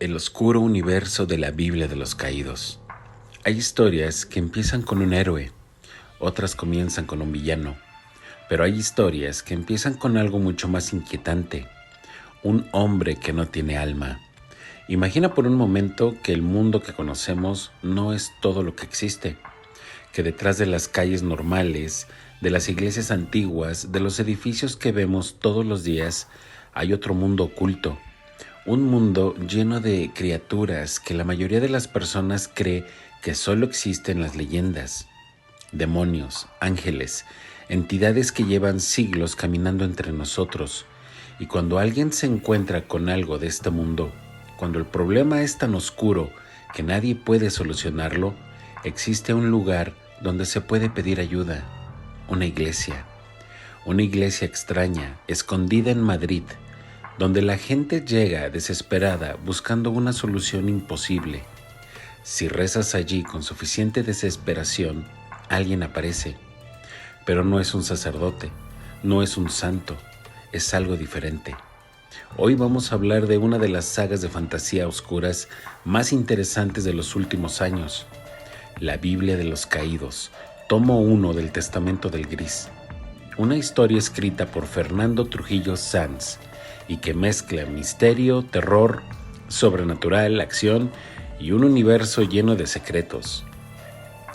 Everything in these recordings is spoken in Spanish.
El oscuro universo de la Biblia de los Caídos. Hay historias que empiezan con un héroe, otras comienzan con un villano, pero hay historias que empiezan con algo mucho más inquietante, un hombre que no tiene alma. Imagina por un momento que el mundo que conocemos no es todo lo que existe, que detrás de las calles normales, de las iglesias antiguas, de los edificios que vemos todos los días, hay otro mundo oculto. Un mundo lleno de criaturas que la mayoría de las personas cree que solo existen en las leyendas. Demonios, ángeles, entidades que llevan siglos caminando entre nosotros. Y cuando alguien se encuentra con algo de este mundo, cuando el problema es tan oscuro que nadie puede solucionarlo, existe un lugar donde se puede pedir ayuda, una iglesia. Una iglesia extraña, escondida en Madrid, donde la gente llega desesperada buscando una solución imposible. Si rezas allí con suficiente desesperación, alguien aparece. Pero no es un sacerdote, no es un santo, es algo diferente. Hoy vamos a hablar de una de las sagas de fantasía oscuras más interesantes de los últimos años, la Biblia de los Caídos, tomo 1 del Testamento del Gris. Una historia escrita por Fernando Trujillo Sanz y que mezcla misterio, terror, sobrenatural, acción y un universo lleno de secretos.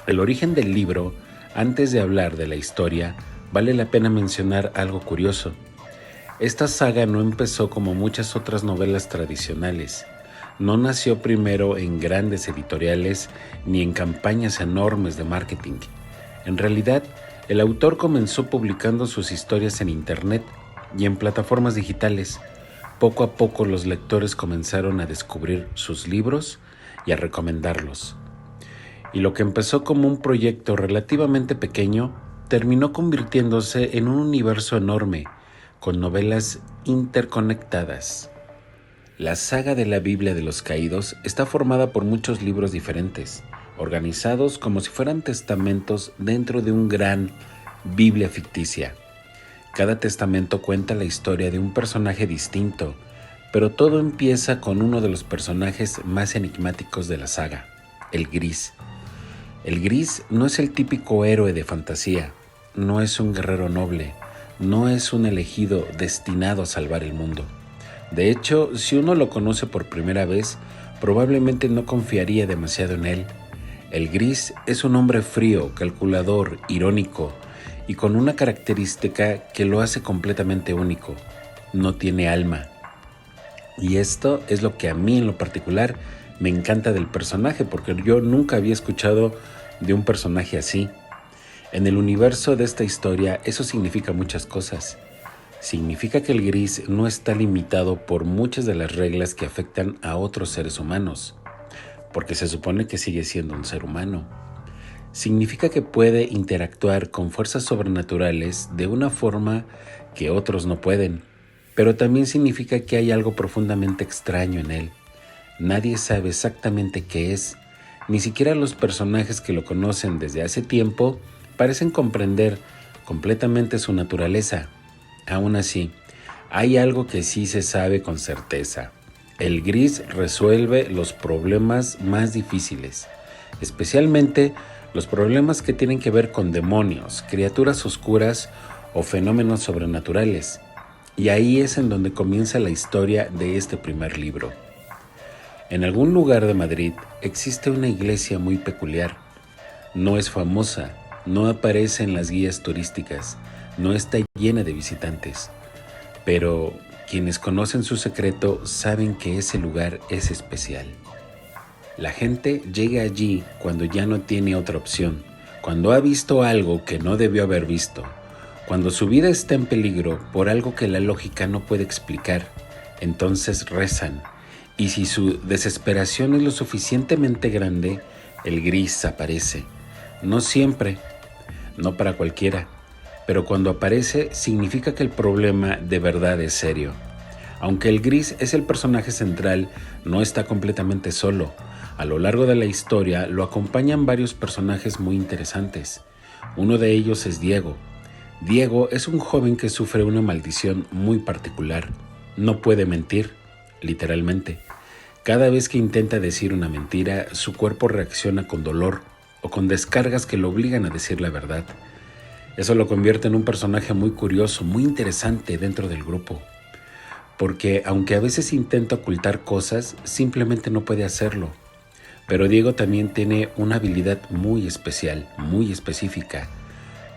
El origen del libro, antes de hablar de la historia, vale la pena mencionar algo curioso. Esta saga no empezó como muchas otras novelas tradicionales. No nació primero en grandes editoriales ni en campañas enormes de marketing. En realidad, el autor comenzó publicando sus historias en internet y en plataformas digitales. Poco a poco los lectores comenzaron a descubrir sus libros y a recomendarlos. Y lo que empezó como un proyecto relativamente pequeño terminó convirtiéndose en un universo enorme, con novelas interconectadas. La saga de la Biblia de los Caídos está formada por muchos libros diferentes, organizados como si fueran testamentos dentro de un gran Biblia ficticia. Cada testamento cuenta la historia de un personaje distinto, pero todo empieza con uno de los personajes más enigmáticos de la saga, el Gris. El Gris no es el típico héroe de fantasía, no es un guerrero noble, no es un elegido destinado a salvar el mundo. De hecho, si uno lo conoce por primera vez, probablemente no confiaría demasiado en él. El Gris es un hombre frío, calculador, irónico y con una característica que lo hace completamente único: no tiene alma. Y esto es lo que a mí en lo particular me encanta del personaje, porque yo nunca había escuchado de un personaje así. En el universo de esta historia eso significa muchas cosas. Significa que el Gris no está limitado por muchas de las reglas que afectan a otros seres humanos, porque se supone que sigue siendo un ser humano. Significa que puede interactuar con fuerzas sobrenaturales de una forma que otros no pueden, pero también significa que hay algo profundamente extraño en él. Nadie sabe exactamente qué es, ni siquiera los personajes que lo conocen desde hace tiempo parecen comprender completamente su naturaleza. Aún así, hay algo que sí se sabe con certeza. El Gris resuelve los problemas más difíciles, especialmente los problemas que tienen que ver con demonios, criaturas oscuras o fenómenos sobrenaturales. Y ahí es en donde comienza la historia de este primer libro. En algún lugar de Madrid existe una iglesia muy peculiar. No es famosa, no aparece en las guías turísticas, no está llena de visitantes. Pero quienes conocen su secreto saben que ese lugar es especial. La gente llega allí cuando ya no tiene otra opción, cuando ha visto algo que no debió haber visto, cuando su vida está en peligro por algo que la lógica no puede explicar. Entonces rezan, y si su desesperación es lo suficientemente grande, el Gris aparece. No siempre, no para cualquiera, pero cuando aparece significa que el problema de verdad es serio. Aunque el Gris es el personaje central, no está completamente solo. A lo largo de la historia lo acompañan varios personajes muy interesantes. Uno de ellos es Diego. Diego es un joven que sufre una maldición muy particular. No puede mentir, literalmente. Cada vez que intenta decir una mentira, su cuerpo reacciona con dolor o con descargas que lo obligan a decir la verdad. Eso lo convierte en un personaje muy curioso, muy interesante dentro del grupo. Porque aunque a veces intenta ocultar cosas, simplemente no puede hacerlo. Pero Diego también tiene una habilidad muy especial, muy específica.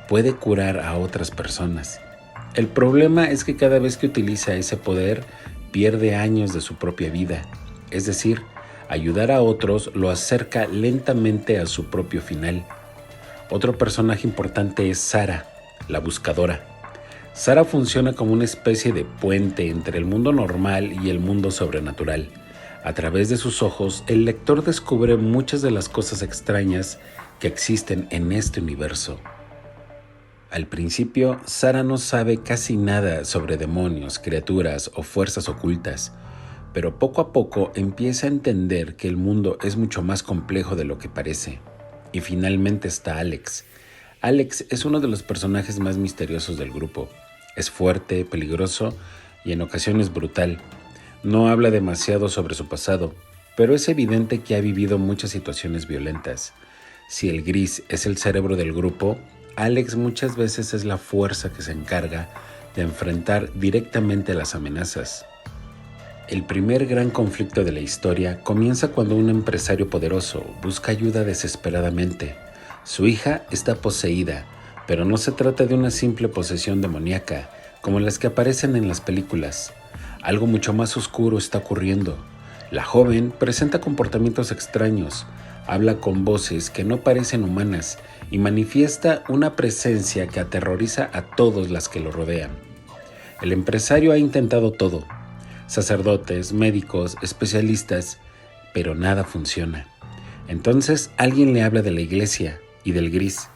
Puede curar a otras personas. El problema es que cada vez que utiliza ese poder, pierde años de su propia vida. Es decir, ayudar a otros lo acerca lentamente a su propio final. Otro personaje importante es Sara, la buscadora. Sara funciona como una especie de puente entre el mundo normal y el mundo sobrenatural. A través de sus ojos, el lector descubre muchas de las cosas extrañas que existen en este universo. Al principio, Sara no sabe casi nada sobre demonios, criaturas o fuerzas ocultas, pero poco a poco empieza a entender que el mundo es mucho más complejo de lo que parece. Y finalmente está Alex. Alex es uno de los personajes más misteriosos del grupo. Es fuerte, peligroso y en ocasiones brutal. No habla demasiado sobre su pasado, pero es evidente que ha vivido muchas situaciones violentas. Si el gris es el cerebro del grupo, Alex muchas veces es la fuerza que se encarga de enfrentar directamente las amenazas. El primer gran conflicto de la historia comienza cuando un empresario poderoso busca ayuda desesperadamente. Su hija está poseída, pero no se trata de una simple posesión demoníaca, como las que aparecen en las películas. Algo mucho más oscuro está ocurriendo. La joven presenta comportamientos extraños, habla con voces que no parecen humanas y manifiesta una presencia que aterroriza a todas las que lo rodean. El empresario ha intentado todo: sacerdotes, médicos, especialistas, pero nada funciona. Entonces alguien le habla de la iglesia y del gris.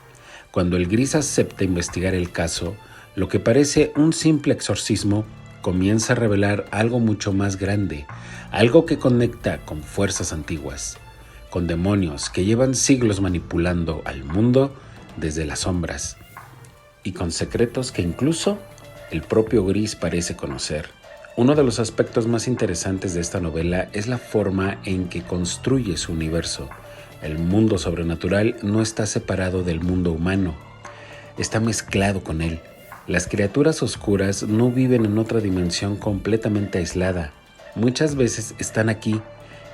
Cuando el gris acepta investigar el caso, lo que parece un simple exorcismo comienza a revelar algo mucho más grande, algo que conecta con fuerzas antiguas, con demonios que llevan siglos manipulando al mundo desde las sombras, y con secretos que incluso el propio gris parece conocer. Uno de los aspectos más interesantes de esta novela es la forma en que construye su universo. El mundo sobrenatural no está separado del mundo humano, está mezclado con él. Las criaturas oscuras no viven en otra dimensión completamente aislada. Muchas veces están aquí,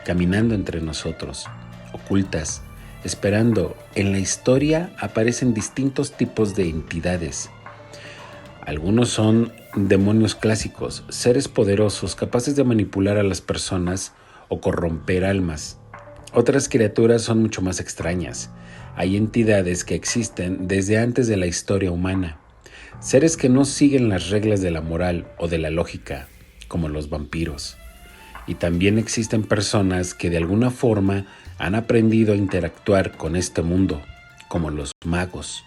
caminando entre nosotros, ocultas, esperando. En la historia aparecen distintos tipos de entidades. Algunos son demonios clásicos, seres poderosos capaces de manipular a las personas o corromper almas. Otras criaturas son mucho más extrañas. Hay entidades que existen desde antes de la historia humana. Seres que no siguen las reglas de la moral o de la lógica, como los vampiros. Y también existen personas que de alguna forma han aprendido a interactuar con este mundo, como los magos.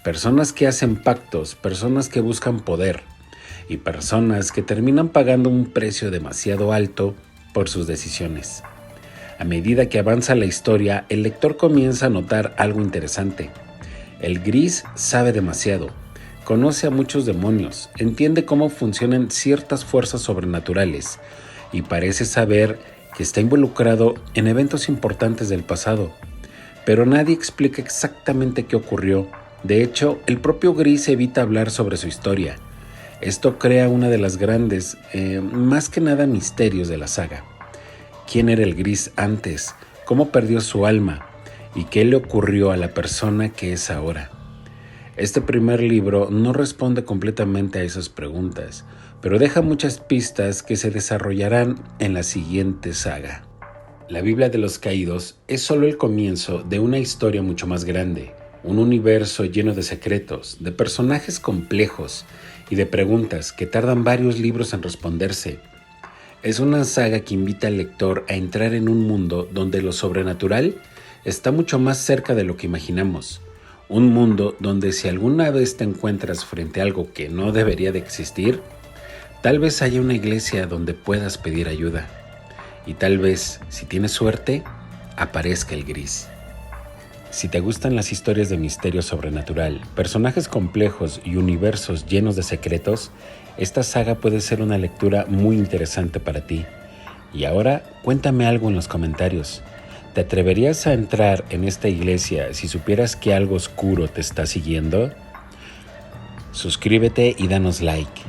Personas que hacen pactos, personas que buscan poder y personas que terminan pagando un precio demasiado alto por sus decisiones. A medida que avanza la historia, el lector comienza a notar algo interesante. El gris sabe demasiado, conoce a muchos demonios, entiende cómo funcionan ciertas fuerzas sobrenaturales y parece saber que está involucrado en eventos importantes del pasado, pero nadie explica exactamente qué ocurrió. De hecho, el propio gris evita hablar sobre su historia. Esto crea una de las grandes, más que nada misterios de la saga. ¿Quién era el gris antes? ¿Cómo perdió su alma? ¿Y qué le ocurrió a la persona que es ahora? Este primer libro no responde completamente a esas preguntas, pero deja muchas pistas que se desarrollarán en la siguiente saga. La Biblia de los Caídos es solo el comienzo de una historia mucho más grande, un universo lleno de secretos, de personajes complejos y de preguntas que tardan varios libros en responderse. Es una saga que invita al lector a entrar en un mundo donde lo sobrenatural está mucho más cerca de lo que imaginamos. Un mundo donde si alguna vez te encuentras frente a algo que no debería de existir, tal vez haya una iglesia donde puedas pedir ayuda. Y tal vez, si tienes suerte, aparezca el gris. Si te gustan las historias de misterio sobrenatural, personajes complejos y universos llenos de secretos, esta saga puede ser una lectura muy interesante para ti. Y ahora cuéntame algo en los comentarios. ¿Te atreverías a entrar en esta iglesia si supieras que algo oscuro te está siguiendo? Suscríbete y danos like.